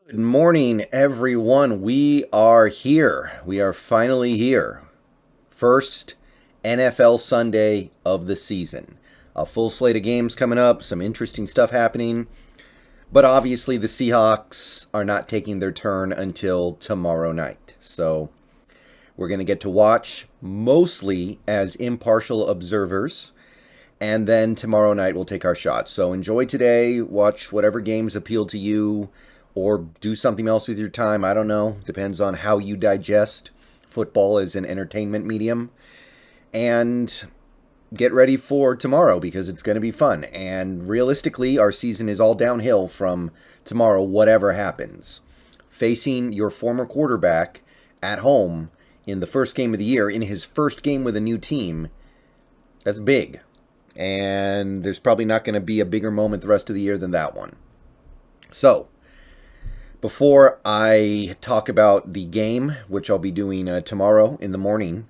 Good morning, everyone. We are here. We are finally here. First NFL Sunday of the season. A full slate of games coming up, some interesting stuff happening. But obviously, the Seahawks are not taking their turn until tomorrow night. So we're going to get to watch mostly as impartial observers. And then tomorrow night we'll take our shot. So enjoy today. Watch whatever games appeal to you or do something else with your time. I don't know. Depends on how you digest football as an entertainment medium. And get ready for tomorrow because it's going to be fun. And realistically, our season is all downhill from tomorrow, whatever happens. Facing your former quarterback at home in the first game of the year, in his first game with a new team, that's big. And there's probably not going to be a bigger moment the rest of the year than that one. So, before I talk about the game, which I'll be doing tomorrow in the morning,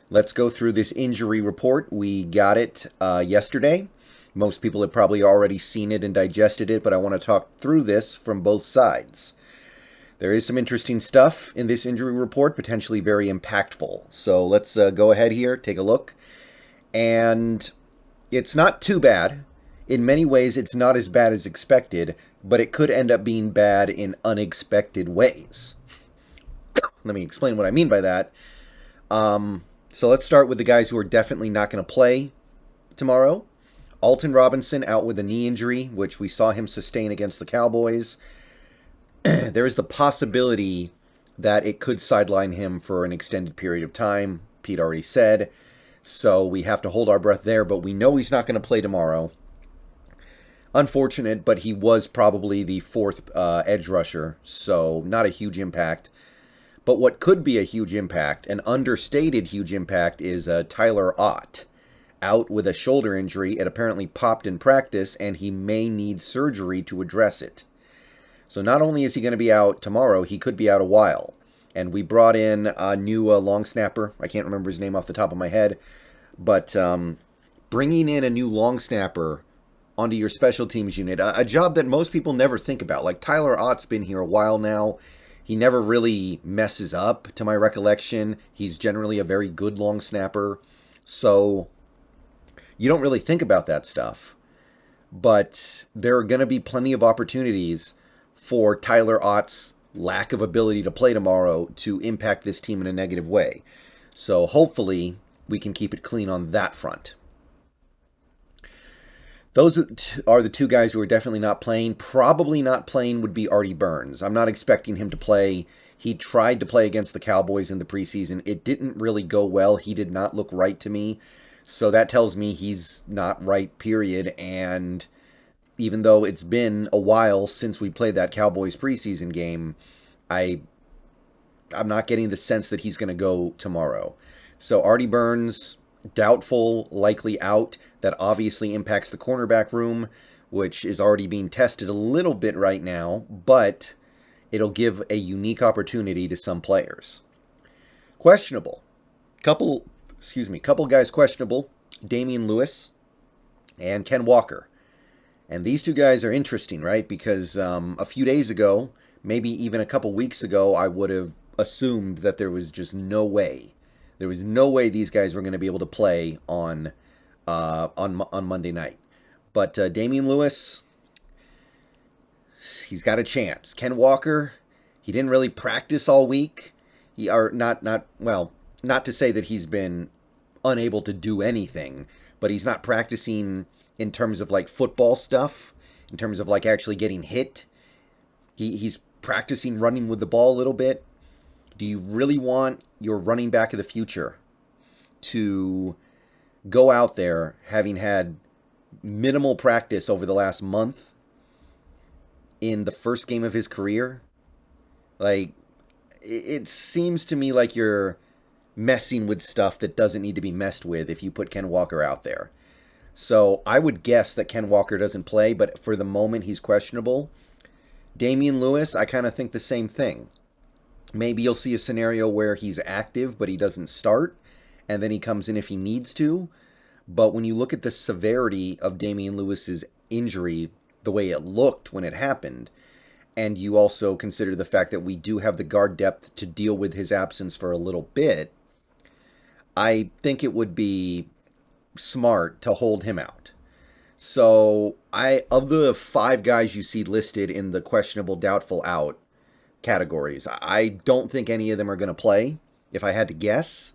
let's go through this injury report. We got it yesterday. Most people have probably already seen it and digested it, but I want to talk through this from both sides. There is some interesting stuff in this injury report, potentially very impactful. So let's go ahead here, take a look. And it's not too bad. In many ways, it's not as bad as expected, but it could end up being bad in unexpected ways. Let me explain what I mean by that. So let's start with the guys who are definitely not going to play tomorrow. Alton Robinson out with a knee injury, which we saw him sustain against the Cowboys. There is the possibility that it could sideline him for an extended period of time. Pete already said. So we have to hold our breath there, but we know he's not going to play tomorrow. Unfortunate, but he was probably the fourth edge rusher, so not a huge impact. But what could be a huge impact, an understated huge impact, is Tyler Ott. Out with a shoulder injury. It apparently popped in practice, and he may need surgery to address it. So not only is he going to be out tomorrow, he could be out a while. And we brought in a new long snapper. I can't remember his name off the top of my head. But bringing in a new long snapper onto your special teams unit, a job that most people never think about. Like Tyler Ott's been here a while now. He never really messes up, to my recollection. He's generally a very good long snapper. So you don't really think about that stuff. But there are going to be plenty of opportunities for Tyler Ott's lack of ability to play tomorrow to impact this team in a negative way. So hopefully we can keep it clean on that front. Those are the two guys who are definitely not playing. Probably not playing would be Artie Burns. I'm not expecting him to play. He tried to play against the Cowboys in the preseason. It didn't really go well. He did not look right to me. So that tells me he's not right, period. And even though it's been a while since we played that Cowboys preseason game, I'm not getting the sense that he's going to go tomorrow. So Artie Burns, doubtful, likely out. That obviously impacts the cornerback room, which is already being tested a little bit right now, but it'll give a unique opportunity to some players. Questionable. Couple guys questionable. Damien Lewis and Ken Walker. And these two guys are interesting, right? Because a few days ago, maybe even a couple weeks ago, I would have assumed that there was just no way. There was no way these guys were going to be able to play on Monday night. But Damien Lewis, he's got a chance. Ken Walker, he didn't really practice all week. Not to say that he's been unable to do anything, but he's not practicing in terms of like football stuff, in terms of like actually getting hit. He's practicing running with the ball a little bit. Do you really want your running back of the future to go out there having had minimal practice over the last month in the first game of his career? Like, it seems to me like you're messing with stuff that doesn't need to be messed with if you put Ken Walker out there. So I would guess that Ken Walker doesn't play, but for the moment he's questionable. Damien Lewis, I kind of think the same thing. Maybe you'll see a scenario where he's active, but he doesn't start, and then he comes in if he needs to. But when you look at the severity of Damien Lewis's injury, the way it looked when it happened, and you also consider the fact that we do have the guard depth to deal with his absence for a little bit, I think it would be smart to hold him out. So, of the 5 guys you see listed in the questionable, doubtful, out categories, I don't think any of them are going to play, if I had to guess.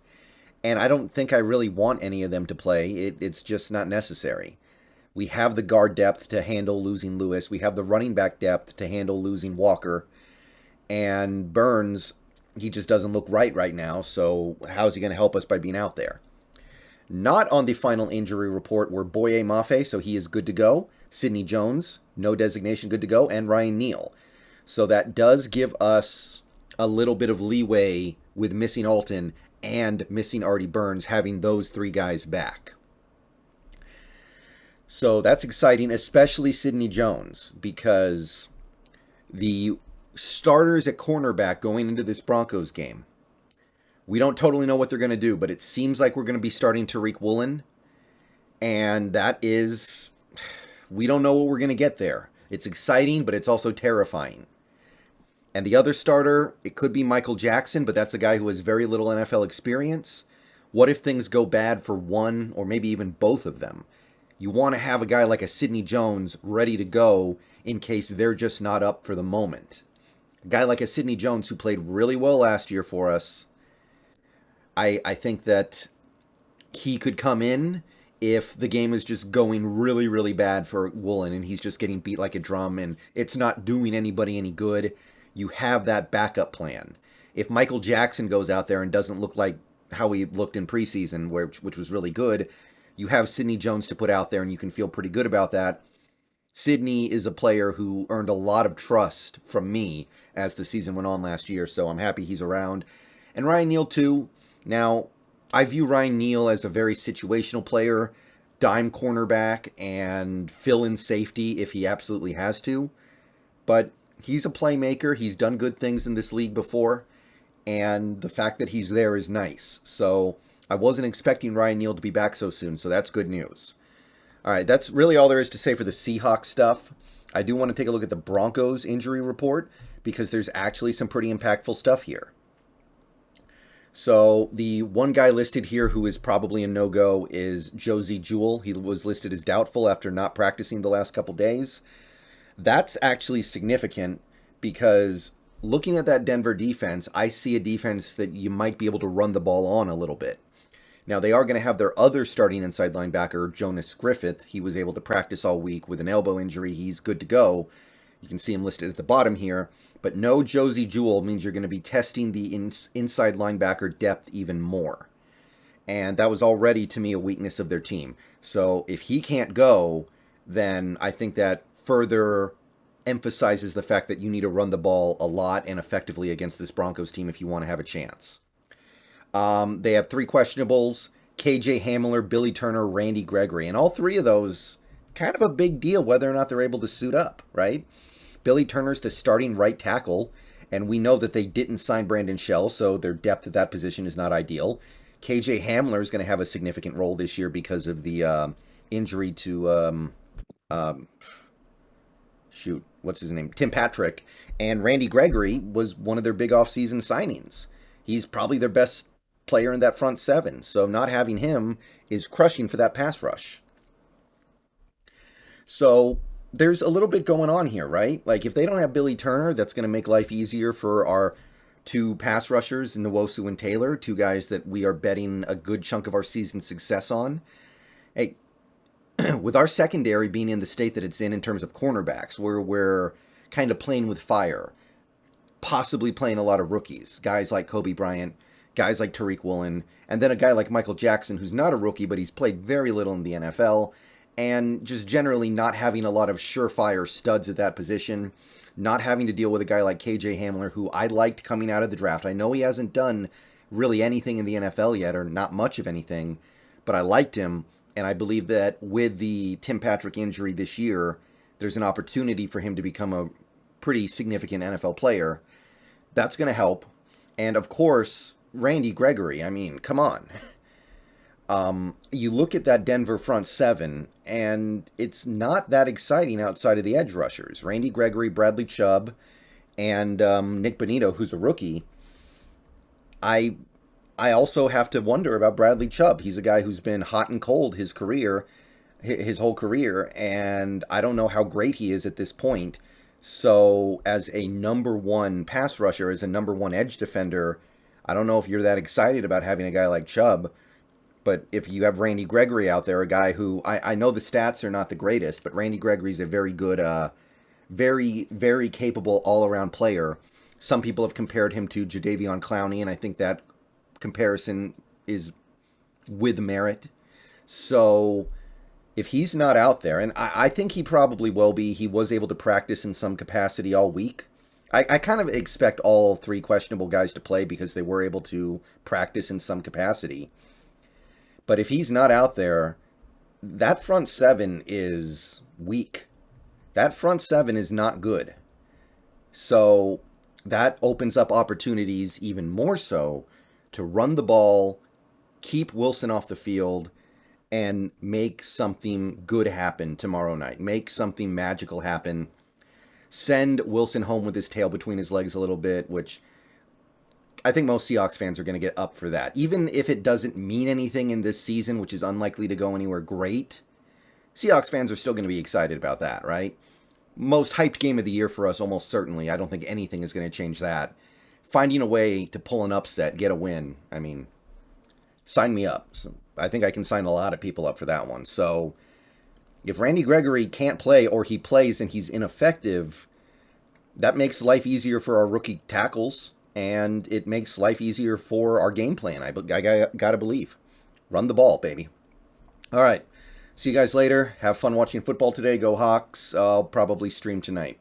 And I don't think I really want any of them to play. It's just not necessary. We have the guard depth to handle losing Lewis. We have the running back depth to handle losing Walker. And Burns, he just doesn't look right now. So how's he going to help us by being out there? Not on the final injury report were Boye Mafe, so he is good to go. Sidney Jones, no designation, good to go. And Ryan Neal. So that does give us a little bit of leeway with missing Alton and missing Artie Burns, having those 3 guys back. So that's exciting, especially Sidney Jones, because the starters at cornerback going into this Broncos game, we don't totally know what they're going to do, but it seems like we're going to be starting Tariq Woolen, and that is, we don't know what we're going to get there. It's exciting, but it's also terrifying. And the other starter, it could be Michael Jackson, but that's a guy who has very little NFL experience. What if things go bad for one or maybe even both of them? You want to have a guy like a Sidney Jones ready to go in case they're just not up for the moment. A guy like a Sidney Jones who played really well last year for us, I think that he could come in if the game is just going really, really bad for Woolen and he's just getting beat like a drum and it's not doing anybody any good. You have that backup plan. If Michael Jackson goes out there and doesn't look like how he looked in preseason, which was really good, you have Sidney Jones to put out there and you can feel pretty good about that. Sidney is a player who earned a lot of trust from me as the season went on last year, so I'm happy he's around. And Ryan Neal too. Now, I view Ryan Neal as a very situational player, dime cornerback, and fill-in safety if he absolutely has to. But he's a playmaker. He's done good things in this league before, and the fact that he's there is nice. So I wasn't expecting Ryan Neal to be back so soon, so that's good news. All right, that's really all there is to say for the Seahawks stuff. I do want to take a look at the Broncos injury report because there's actually some pretty impactful stuff here. So the one guy listed here who is probably a no-go is ILB Jewell. He was listed as doubtful after not practicing the last couple days. That's actually significant because looking at that Denver defense, I see a defense that you might be able to run the ball on a little bit. Now, they are going to have their other starting inside linebacker, Jonas Griffith. He was able to practice all week with an elbow injury. He's good to go. You can see him listed at the bottom here. But no ILB Jewell means you're going to be testing the inside linebacker depth even more. And that was already, to me, a weakness of their team. So if he can't go, then I think that further emphasizes the fact that you need to run the ball a lot and effectively against this Broncos team if you want to have a chance. They have 3 questionables: KJ Hamler, Billy Turner, Randy Gregory. And all 3 of those, kind of a big deal whether or not they're able to suit up, right? Billy Turner's the starting right tackle, and we know that they didn't sign Brandon Shell, so their depth at that position is not ideal. KJ Hamler is going to have a significant role this year because of the injury to, what's his name? Tim Patrick. And Randy Gregory was one of their big offseason signings. He's probably their best player in that front 7, so not having him is crushing for that pass rush. So there's a little bit going on here, right? Like, if they don't have Billy Turner, that's going to make life easier for our 2 pass rushers, Nwosu and Taylor, 2 guys that we are betting a good chunk of our season success on. Hey, with our secondary being in the state that it's in terms of cornerbacks, where we're kind of playing with fire, possibly playing a lot of rookies, guys like Kobe Bryant, guys like Tariq Woolen, and then a guy like Michael Jackson, who's not a rookie, but he's played very little in the NFL, and just generally not having a lot of surefire studs at that position, not having to deal with a guy like KJ Hamler, who I liked coming out of the draft. I know he hasn't done really anything in the NFL yet, or not much of anything, but I liked him, and I believe that with the Tim Patrick injury this year, there's an opportunity for him to become a pretty significant NFL player. That's going to help. And of course, Randy Gregory, I mean, come on. You look at that Denver front 7, and it's not that exciting outside of the edge rushers. Randy Gregory, Bradley Chubb, and Nick Bonito, who's a rookie, I I also have to wonder about Bradley Chubb. He's a guy who's been hot and cold his whole career, and I don't know how great he is at this point. So, as a number one pass rusher, as a number one edge defender, I don't know if you're that excited about having a guy like Chubb. But if you have Randy Gregory out there, a guy who I know the stats are not the greatest, but Randy Gregory's a very good, very, very capable all around player. Some people have compared him to Jadeveon Clowney, and I think that comparison is with merit. So if he's not out there, and I think he probably will be, he was able to practice in some capacity all week. I kind of expect all three questionable guys to play because they were able to practice in some capacity. But if he's not out there, that front seven is weak. That front seven is not good. So that opens up opportunities even more so to run the ball, keep Wilson off the field, and make something good happen tomorrow night. Make something magical happen. Send Wilson home with his tail between his legs a little bit, which I think most Seahawks fans are going to get up for that. Even if it doesn't mean anything in this season, which is unlikely to go anywhere great, Seahawks fans are still going to be excited about that, right? Most hyped game of the year for us, almost certainly. I don't think anything is going to change that. Finding a way to pull an upset, get a win, I mean, sign me up. So I think I can sign a lot of people up for that one. So if Randy Gregory can't play, or he plays and he's ineffective, that makes life easier for our rookie tackles. And it makes life easier for our game plan. I gotta believe. Run the ball, baby. All right. See you guys later. Have fun watching football today. Go Hawks. I'll probably stream tonight.